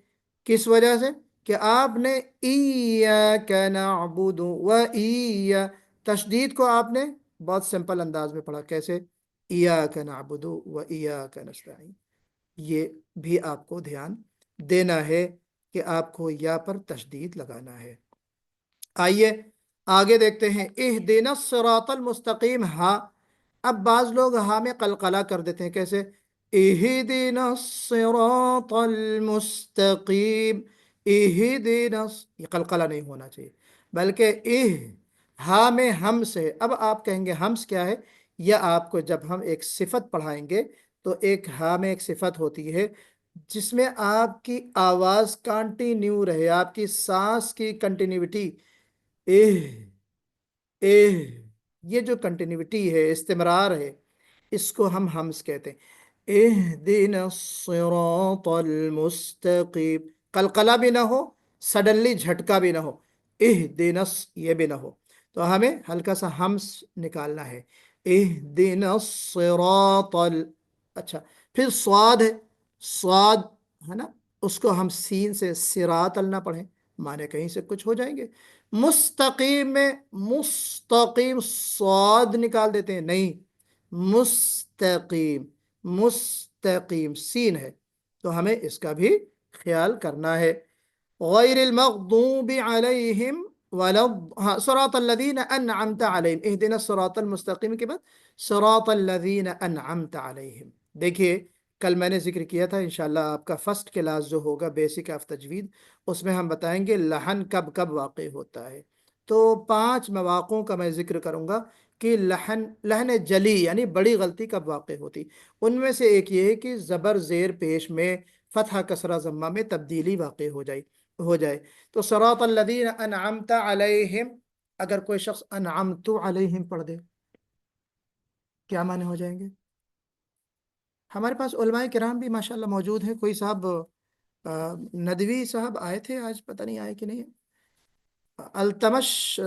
کس وجہ سے؟ کہ آپ نے ایاک نعبد و ایا، تشدید کو آپ نے بہت سمپل انداز میں پڑھا، کیسے؟ ایاک نعبد و ایاک نستعین۔ یہ بھی آپ کو دھیان دینا ہے کہ آپ کو یا پر تشدید لگانا ہے۔ آئیے آگے دیکھتے ہیں اہدنا الصراط المستقیم، ہاں، اب بعض لوگ ہاں میں قلقلہ کر دیتے ہیں، کیسے؟ اہدنا الصراط المستقیم، اہدنا، یہ قلقلہ نہیں ہونا چاہیے، بلکہ ہاں میں ہمس ہے۔ اب آپ کہیں گے ہمس کیا ہے؟ یا آپ کو جب ہم ایک صفت پڑھائیں گے تو ایک ہاں میں ایک صفت ہوتی ہے جس میں آپ کی آواز کنٹینیو رہے، آپ کی سانس کی کنٹینیوٹی، اہ اہ، یہ جو کنٹینیوٹی ہے، استمرار ہے، اس کو ہم ہمس کہتے ہیں۔ اہدنا الصراط المستقیم، قلقلہ بھی نہ ہو، سڈنلی جھٹکا بھی نہ ہو، اہدنا یہ بھی نہ ہو، تو ہمیں ہلکا سا ہمس نکالنا ہے، اہدنا الصراط اچھا، پھر صاد ہے، صاد ہے نا، اس کو ہم سین سے صراط نہ پڑھیں، معنی کہیں سے کچھ ہو جائیں گے۔ مستقیم میں مستقیم صاد نکال دیتے ہیں، نہیں، مستقیم، مستقیم سین ہے، تو ہمیں اس کا بھی خیال کرنا ہے. غیر المغضوب علیہم ولا ہاں صراط الذین انعمت علیہم، اہدنا الصراط المستقیم کے بعد صراط الذین انعمت علیہم. دیکھیے کل میں نے ذکر کیا تھا، انشاءاللہ آپ کا فرسٹ کلاس جو ہوگا بیسک آف تجوید، اس میں ہم بتائیں گے لحن کب کب واقع ہوتا ہے. تو 5 مواقعوں کا میں ذکر کروں گا کہ لحن جلی یعنی بڑی غلطی کب واقع ہوتی. ان میں سے ایک یہ ہے کہ زبر زیر پیش میں فتحہ کسرہ ضمہ میں تبدیلی واقع ہو جائے. تو صراط الذین انعمت علیہم، اگر کوئی شخص انعمت علیہم پڑھ دے کیا معنی ہو جائیں گے؟ ہمارے پاس علماء کرام بھی ماشاءاللہ موجود ہیں. کوئی صاحب ندوی صاحب آئے تھے آج، پتہ نہیں آئے کہ نہیں. التمش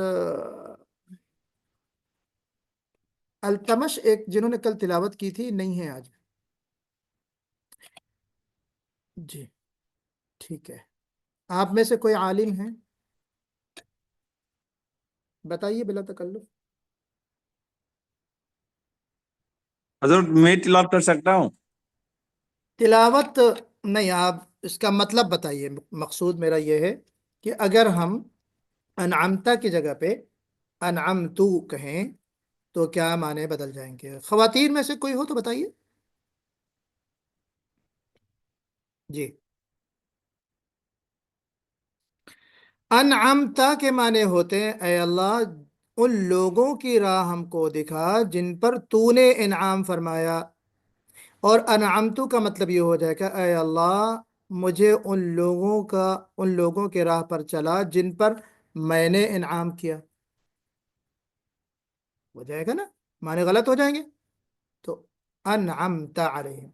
التمش ایک جنہوں نے کل تلاوت کی تھی نہیں ہے آج. جی ٹھیک ہے. آپ میں سے کوئی عالم ہے بتائیے بلا تکلف. حضرت میں تلاوت کر سکتا ہوں؟ تلاوت نہیں، آپ اس کا مطلب بتائیے. مقصود میرا یہ ہے کہ اگر ہم انعمتا کی جگہ پہ انعمتو کہیں تو کیا معنی بدل جائیں گے؟ خواتین میں سے کوئی ہو تو بتائیے. جی انعمتا کے معنی ہوتے ہیں اے اللہ ان لوگوں کی راہ ہم کو دکھا جن پر تو نے انعام فرمایا. اور انعمتو کا مطلب یہ ہو جائے گا اے اللہ مجھے ان لوگوں کے راہ پر چلا جن پر میں نے انعام کیا. ہو جائے گا نا، معنی غلط ہو جائیں گے. تو انعمت علیہم.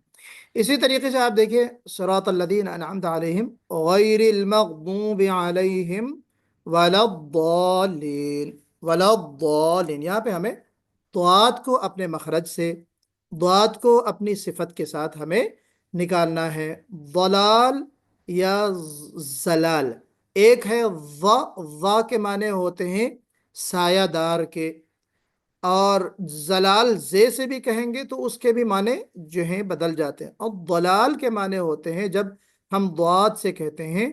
اسی طریقے سے آپ دیکھیے صراط الذین انعمت علیہم غیر المغضوب علیہم ولا الضالین. ولا الضالین، یہاں پہ ہمیں ضاد کو اپنے مخرج سے، ضاد کو اپنی صفت کے ساتھ ہمیں نکالنا ہے. ضلال یا زلال ایک ہے. ضا کے معنی ہوتے ہیں سایہ دار کے، اور زلال زے سے بھی کہیں گے تو اس کے بھی معنی جو ہیں بدل جاتے ہیں. اور ضلال کے معنی ہوتے ہیں جب ہم ضاد سے کہتے ہیں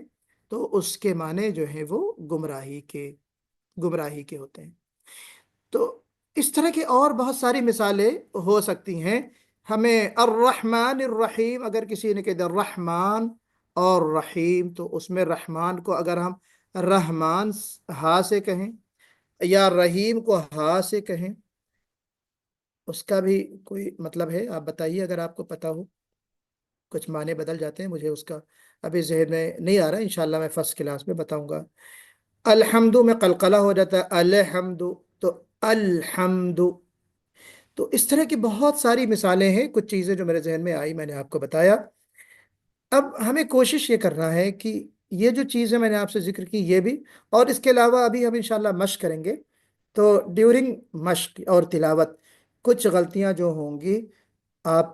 تو اس کے معنی جو ہیں وہ گمراہی کے ہوتے ہیں. تو اس طرح کی اور بہت ساری مثالیں ہو سکتی ہیں. ہمیں الرحمن الرحیم، اگر کسی نے کہہ دیا الرحمن اور رحیم تو اس میں رحمان کو اگر ہم رحمان ہا سے کہیں یا رحیم کو ہا سے کہیں اس کا بھی کوئی مطلب ہے؟ آپ بتائیے اگر آپ کو پتا ہو. کچھ معنی بدل جاتے ہیں، مجھے اس کا ابھی ذہن میں نہیں آ رہا. انشاءاللہ میں فرسٹ کلاس میں بتاؤں گا. الحمد میں قلقلہ ہو جاتا ہے الحمد، تو الحمد. تو اس طرح کی بہت ساری مثالیں ہیں. کچھ چیزیں جو میرے ذہن میں آئی میں نے آپ کو بتایا. اب ہمیں کوشش یہ کرنا ہے کہ یہ جو چیزیں میں نے آپ سے ذکر کی یہ بھی، اور اس کے علاوہ ابھی ہم انشاءاللہ مشق کریں گے. تو ڈیورنگ مشق اور تلاوت کچھ غلطیاں جو ہوں گی آپ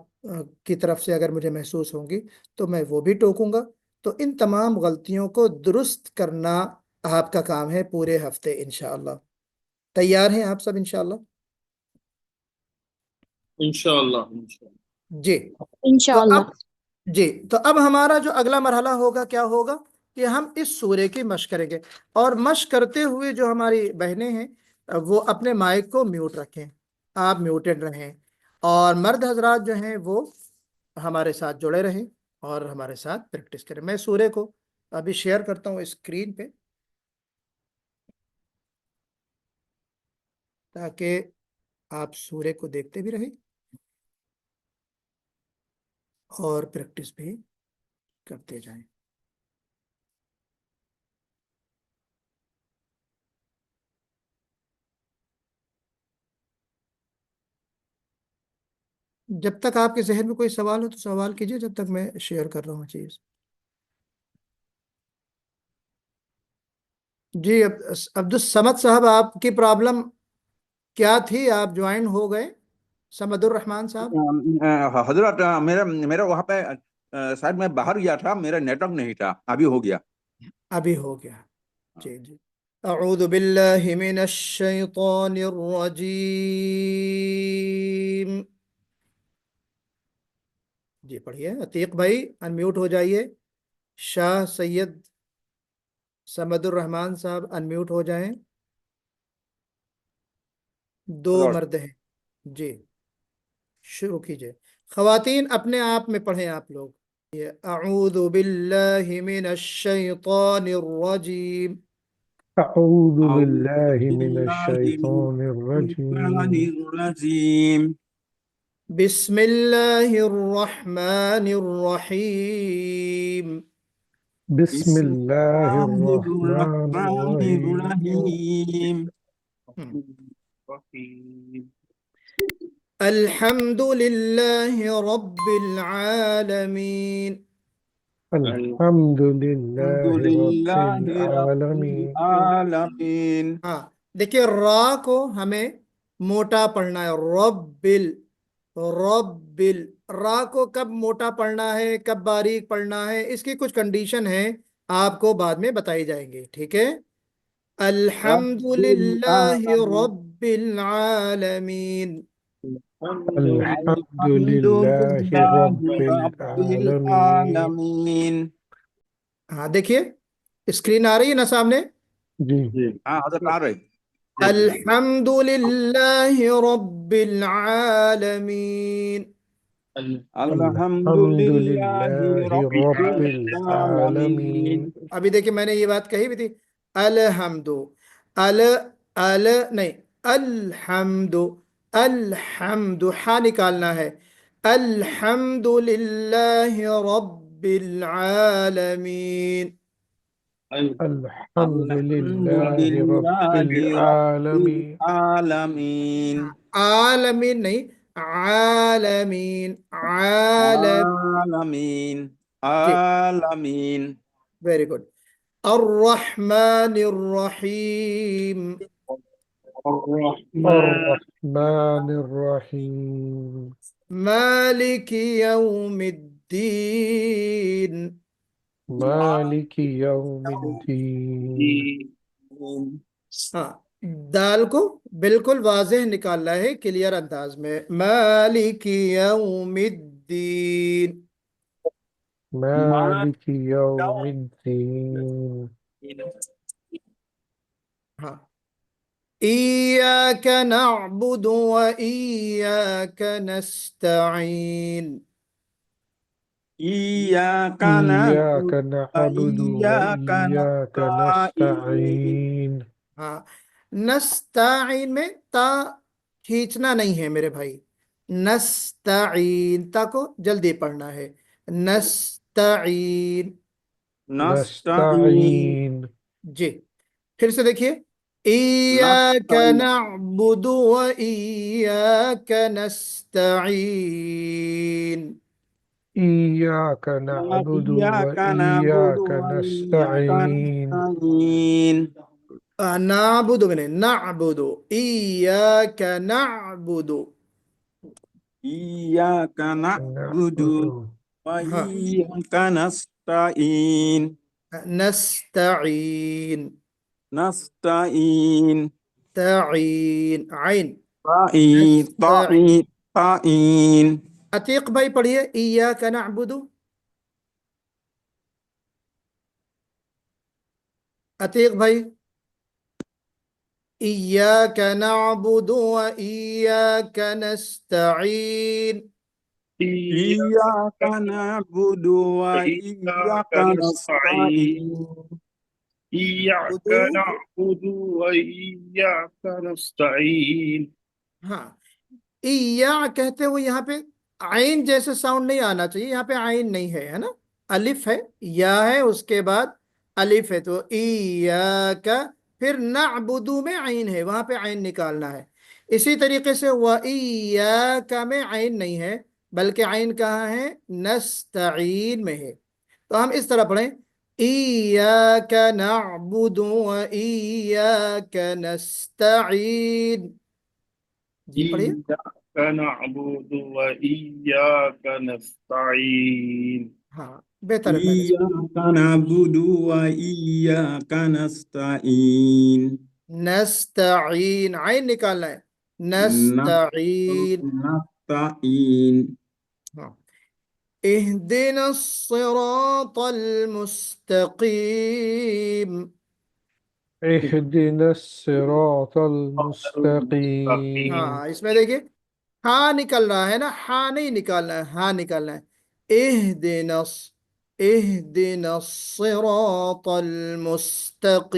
کی طرف سے اگر مجھے محسوس ہوں گی تو میں وہ بھی ٹوکوں گا. تو ان تمام غلطیوں کو درست کرنا آپ کا کام ہے پورے ہفتے انشاءاللہ. تیار ہیں آپ سب انشاءاللہ؟ انشاءاللہ انشاءاللہ. جی. تو انشاءاللہ. اب ہمارا جو اگلا مرحلہ ہوگا کیا ہوگا کہ ہم اس سورے کی مشق کریں گے. اور مشق کرتے ہوئے جو ہماری بہنیں ہیں وہ اپنے مائک کو میوٹ رکھیں، آپ میوٹڈ رہیں. اور مرد حضرات جو ہیں وہ ہمارے ساتھ جڑے رہیں اور ہمارے ساتھ پریکٹس کریں. میں سورے کو ابھی شیئر کرتا ہوں اسکرین پہ تاکہ آپ سورے کو دیکھتے بھی رہیں اور پریکٹس بھی کرتے جائیں. جب تک آپ کے ذہن میں کوئی سوال ہو تو سوال کیجئے جب تک میں شیئر کر رہا ہوں چیز. جی عبد الصمد صاحب آپ کی پرابلم کیا تھی؟ آپ جوائن ہو گئے. سمد الرحمان صاحب حضرت میرا وہاں پہ شاید میں باہر گیا تھا، میرا نیٹ ورک نہیں تھا، ابھی ہو گیا. ابھی ہو گیا. جی جی. اعوذ باللہ من الشیطان الرجیم. جی پڑھیے عتیق بھائی، انمیوٹ ہو جائیے. شاہ سید سمد الرحمان صاحب انمیوٹ ہو جائیں. دو Lord. مرد ہیں. جی شروع کیجئے. خواتین اپنے آپ میں پڑھیں آپ لوگ. اعوذ باللہ من الشیطان الرجیم. أعوذ أعوذ بالله من بالله الشيطان من الشيطان الرجيم. الرجيم. بسم اللہ الرحمن الرحیم. بسم بسم الله الله الرحمن الرحمن الرحيم. الرحيم. الحمد للہ رب العالمین. الحمد الحمد لله رب لله رب العالمين. العالمين. ہاں دیکھیے، را کو ہمیں موٹا پڑھنا ہے. Rubble rubble. را کو کب موٹا پڑھنا ہے، کب باریک پڑھنا ہے، اس کی کچھ کنڈیشن ہے، آپ کو بعد میں بتائی جائیں گے. ٹھیک ہے. الحمد رب للہ العالمين. رب العالمین. الحمد الحمد لله لله رب رب العالمين. العالمين. ہاں دیکھیے اسکرین آ رہی ہے نا سامنے. جی. حضرت آ رہے. الحمد للہ رب العالمین. الحمد الحمد للہ لله رب رب العالمين. العالمين. ابھی دیکھیں میں نے یہ بات کہی بھی تھی. الحمد ال ال نہیں، الحمد الحمد ہا نکالنا ہے. الحمد للہ رب العالمین. الحمد الحمد لله رب للہ رب العالمين. العالمین. عالمین نہیں، عالمین عالم. عالمین. جی عالمین. Very good. الرحمن الرحیم. الرحمن الرحيم. مالک یوم الدین. مالك يوم الدين. ہاں دال کو بالکل واضح نکالنا ہے، کلیئر انداز میں. مالک یوم الدین. مالك يوم الدين. ہاں ایاک نعبد و ایاک نستعین. إياك إياك نعبد نعبد وإياك وإياك نستعين. نستعين. ہاں نستعین میں تا کھینچنا نہیں ہے میرے بھائی. نستعین تا کو جلدی پڑھنا ہے. نستعین. نستعين. نستعين. جی پھر سے دیکھیے. ایاک نستعين. نعبد و ایاک نستعین. إياك نعبد إياك نعبد وإياك وإياك نستعين. نستعين. نعبد میں نہیں، نعبد. ایاک نعبد. إياك نعبد نعبد. ہاں وإياك نستعين. نستعین. نستعين. تعین عین. طائين نستعین. طائين طائين. عتیق بھائی پڑھیے. ایاک نعبد. عتیق بھائی. ایاک نعبد و ایاک نستعین. إياك نعبد وإياك نستعين. إياك نعبد وإياك نستعين. ہاں ایا کہتے ہوئے یہاں پہ عین جیسے ساؤنڈ نہیں آنا چاہیے. یہاں پہ عین نہیں ہے، ہے نا، الف ہے، یا ہے، اس کے بعد الف ہے. تو ایاک پھر نعبدو میں عین ہے، وہاں پہ عین نکالنا ہے. اسی طریقے سے وَإِيَّاكَ میں عین نہیں ہے، بلکہ عین کہاں ہے؟ نستعین میں ہے. تو ہم اس طرح پڑھیں. ایاک نعبد وإیاک نستعین. جی پڑھیے. إياك نعبد وإياك نستعين. ہاں بہتر ہے پہلے سے. إياك نعبد وإياك نستعين. نستعین عین نکالنا ہے. نستعین. نستعين. ہاں اهدنا الصراط المستقيم. اهدنا الصراط المستقيم. ہاں اس میں دیکھیے ہاں نکل رہا ہے نا، ہاں نہیں نکالنا ہے، ہاں نکالنا ہے. اهدنا الصراط المستقيم.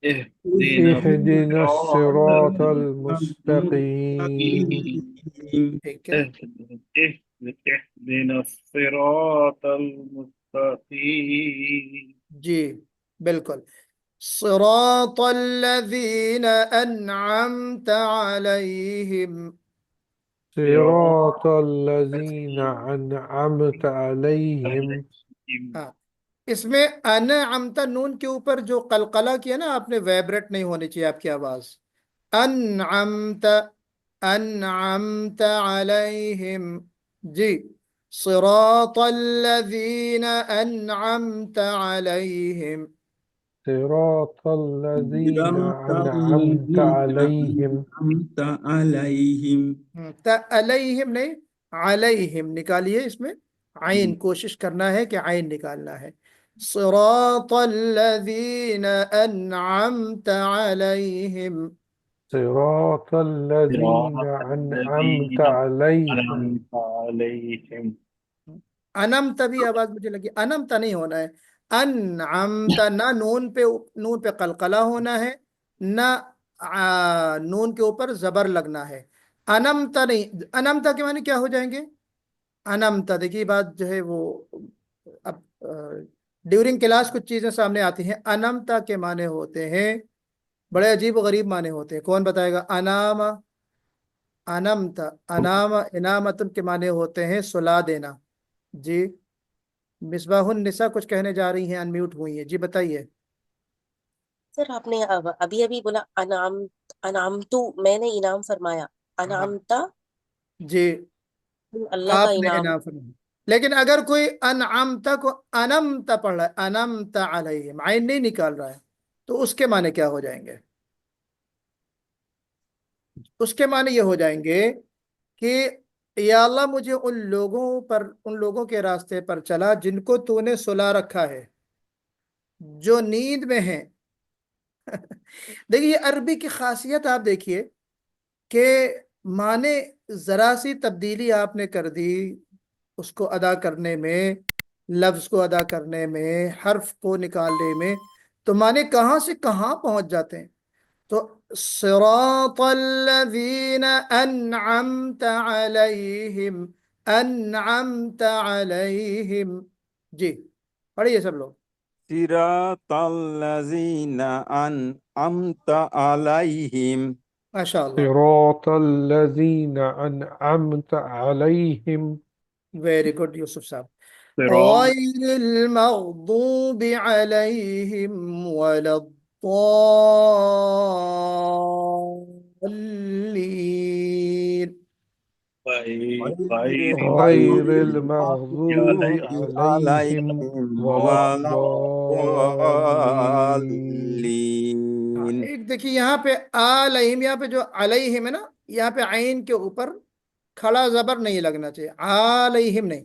اهدنا اهدنا الصراط الصراط المستقيم. المستقيم. ٹھیک ہے. اهدنا الصراط المستقيم. جی بالکل. صراط الذين أنعمت عليهم. صراط الذين أنعمت عليهم. ہاں اس میں انعمت نون کے اوپر جو قلقلہ کیا نا آپ نے، ویبریٹ نہیں ہونی چاہیے آپ کی آواز. انعمت، انعمت علیہم. جی صراط الذین انعمت علیہم. صراط الذين صراط أنعمت الذين عليهم. أنعمت عليهم. علیہم نہیں، علیہم نکالیے. اس میں عین کوشش کرنا ہے کہ عین نکالنا ہے. صراط الذین انعمت علیہم. صراط الذين صراط أنعمت الذين عليهم. أنعمت عليهم. انمت بھی آواز مجھے لگی، انمت نہیں ہونا ہے. انعمت نہ نون پہ قلقلہ ہونا ہے، نہ نون کے اوپر زبر لگنا ہے. انمت نہیں، انمت کے معنی کیا ہو جائیں گے؟ انمت دیکھیے بات جو ہے وہ اب ڈیورنگ کلاس کچھ چیزیں سامنے آتی ہیں. انمتا کے معنی ہوتے ہیں بڑے عجیب و غریب معنی ہوتے ہیں. کون بتائے گا؟ انام، انمت، انام انامتن کے معنی ہوتے ہیں سلا دینا. جی مصباح النساء کچھ کہنے جا رہی ہیں، انمیوٹ ہوئی ہیں. جی بتائیے. سر آپ نے ابھی ابھی بولا انعامتو، میں نے انعام فرمایا. ہاں انعامتا جی اللہ کا آپ نے انعام. انعام فرمایا، لیکن اگر کوئی انعمتا کو انمتا پڑھ رہا ہے، انمتا علیہم، عین نہیں نکال رہا ہے، تو اس کے معنی کیا ہو جائیں گے؟ اس کے معنی یہ ہو جائیں گے کہ یا اللہ مجھے ان لوگوں کے راستے پر چلا جن کو تو نے سلا رکھا ہے، جو نیند میں ہیں. دیکھیے عربی کی خاصیت آپ دیکھیے کہ معنی ذرا سی تبدیلی آپ نے کر دی اس کو ادا کرنے میں، لفظ کو ادا کرنے میں، حرف کو نکالنے میں، تو معنی کہاں سے کہاں پہنچ جاتے ہیں. تو صراط الذین انعمت علیہم، انعمت علیہم. جی پڑھیے سب لوگ. صراط الذين أنعمت عليهم. ماشاء اللہ، صراط الذين أنعمت عليهم. ویری گڈ یوسف صاحب. صراط غیر المغضوب علیہم ولا الضالین. غير غير المغضوب المغضوب عليهم ولا ولا الضالين. الضالين. ایک دیکھیے یہاں پہ علیہم، یہاں پہ جو علیہم ہے نا، یہاں پہ عین کے اوپر کھڑا زبر نہیں لگنا چاہیے. علیہم نہیں،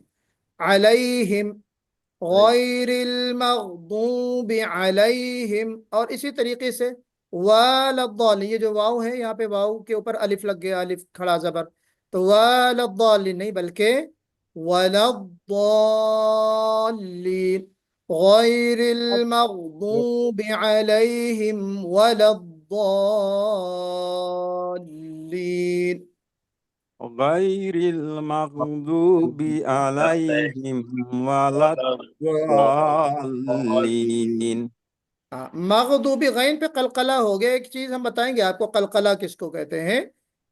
علیہم. غیر المغضوب علیہم. اور اسی طریقے سے والضالین، یہ جو واو ہے یہاں پہ واو کے اوپر الف لگ گیا، الف کھڑا زبر، تو والضالین نہیں بلکہ ولضالین. غیر المغضوب علیہم ولضالین. غير المغضوب عليهم ولا الضالين. مغضوبی غین پہ قلقلہ ہو گیا. ایک چیز ہم بتائیں گے آپ کو، قلقلہ کس کو کہتے ہیں.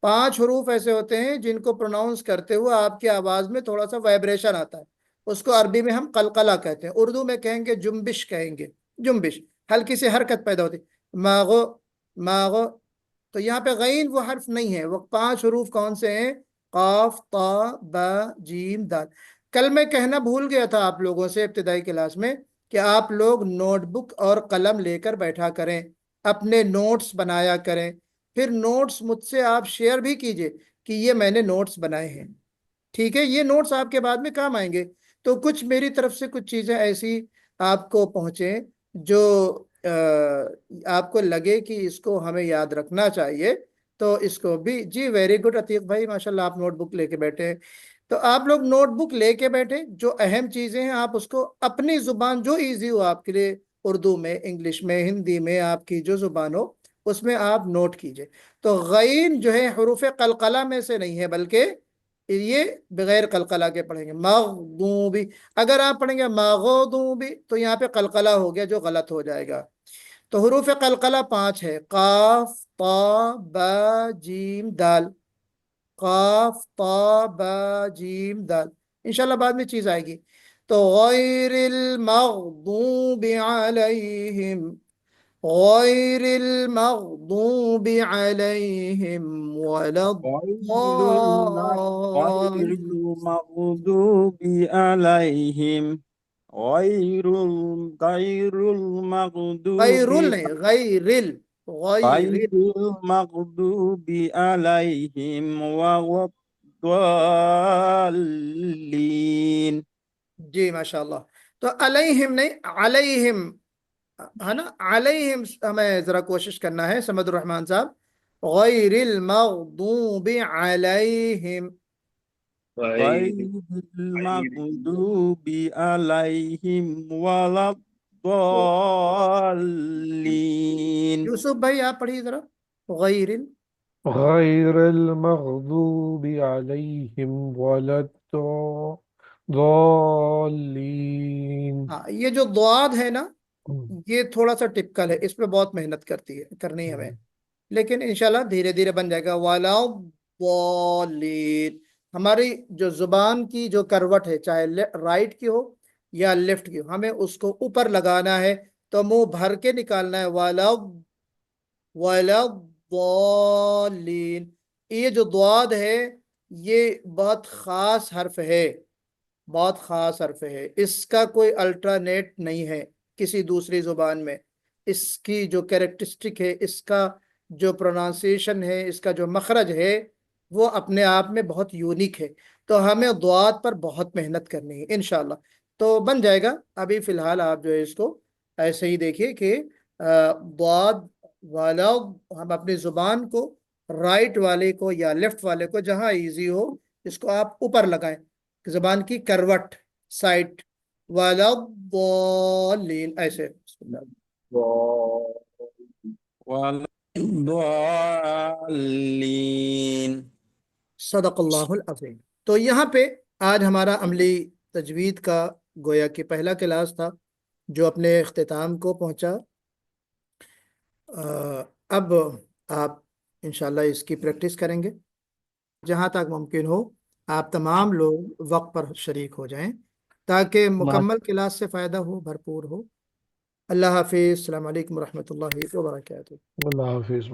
5 حروف ایسے ہوتے ہیں جن کو پروناؤنس کرتے ہوئے آپ کی آواز میں تھوڑا سا وائبریشن آتا ہے، اس کو عربی میں ہم قلقلہ کہتے ہیں. اردو میں کہیں گے جنبش، کہیں گے جنبش، ہلکی سی حرکت پیدا ہوتی. ماغو، ماغو. تو یہاں پہ غین وہ حرف نہیں ہے. وہ 5 حروف کون سے ہیں؟ قاف، طا، با، جیم، دال. کل میں کہنا بھول گیا تھا آپ لوگوں سے ابتدائی کلاس میں کہ آپ لوگ نوٹ بک اور قلم لے کر بیٹھا کریں، اپنے نوٹس بنایا کریں، پھر نوٹس مجھ سے آپ شیئر بھی کیجئے کہ یہ میں نے نوٹس بنائے ہیں. ٹھیک ہے، یہ نوٹس آپ کے بعد میں کام آئیں گے. تو کچھ میری طرف سے کچھ چیزیں ایسی آپ کو پہنچیں جو آپ کو لگے کہ اس کو ہمیں یاد رکھنا چاہیے، تو اس کو بھی. جی ویری گڈ عتیق بھائی، ماشاءاللہ آپ نوٹ بک لے کے بیٹھے ہیں. تو آپ لوگ نوٹ بک لے کے بیٹھے، جو اہم چیزیں ہیں آپ اس کو اپنی زبان جو ایزی ہو آپ کے لیے، اردو میں، انگلش میں، ہندی میں، آپ کی جو زبان ہو اس میں آپ نوٹ کیجئے. تو غین جو ہے حروف قلقلہ میں سے نہیں ہے، بلکہ یہ بغیر قلقلہ کے پڑھیں گے. مغضوبی، اگر آپ پڑھیں گے مغضوبی تو یہاں پہ قلقلہ ہو گیا جو غلط ہو جائے گا. تو حروف قلقلہ 5 ہے: قاف، طا، با، جیم، دال. قاف، طا، با، جیم، دال. انشاءاللہ بعد میں چیز آئے گی. تو غیر المغضوب علیہم، غیر المغضوب علیہم ولا غير الضالين. المغضوب عليهم غير المغضوب غیر نہیں، غیر غیر. غير المغضوب عليهم ولا الضالين. جی ماشاءاللہ. تو علیہم نہیں، علیہم ہے نا، علیہم ہمیں ذرا کوشش کرنا ہے سمد الرحمن صاحب. غیر المغضوب علیہم. غير المغضوب عليهم ولا الضالين. یوسف بھائی آپ پڑھیے ذرا. غیر غير المغضوب عليهم ولا الضالين. ہاں، یہ جو ضاد ہے نا، یہ تھوڑا سا ٹپکل ہے، اس پہ بہت محنت کرنی ہے ہمیں، لیکن انشاءاللہ دھیرے دھیرے بن جائے گا. وَلَا الضَّالِّينَ. ہماری جو زبان کی جو کروٹ ہے، چاہے رائٹ کی ہو یا لیفٹ کی ہو، ہمیں اس کو اوپر لگانا ہے، تو منہ بھر کے نکالنا ہے. وَلَا الضَّالِّينَ. یہ جو ضاد ہے یہ بہت خاص حرف ہے، بہت خاص حرف ہے. اس کا کوئی الٹرانیٹ نہیں ہے کسی دوسری زبان میں. اس کی جو کیریکٹرسٹک ہے، اس کا جو پرونانسیشن ہے، اس کا جو مخرج ہے، وہ اپنے آپ میں بہت یونیک ہے. تو ہمیں ضاد پر بہت محنت کرنی ہے انشاءاللہ. تو بن جائے گا. ابھی فی الحال آپ جو ہے اس کو ایسے ہی دیکھیے کہ ضاد والا، ہم اپنی زبان کو، رائٹ والے کو یا لیفٹ والے کو، جہاں ایزی ہو اس کو آپ اوپر لگائیں، زبان کی کروٹ سائٹ. والا الضالین، ایسے. بسم اللہ. ولا الضالين. صدق اللہ العظیم. تو یہاں پہ آج ہمارا عملی تجوید کا گویا کہ پہلا کلاس تھا جو اپنے اختتام کو پہنچا. اب آپ انشاءاللہ اس کی پریکٹس کریں گے. جہاں تک ممکن ہو آپ تمام لوگ وقت پر شریک ہو جائیں تاکہ مکمل کلاس سے فائدہ ہو، بھرپور ہو. اللہ حافظ. السلام علیکم ورحمۃ اللہ وبرکاتہ. اللہ حافظ.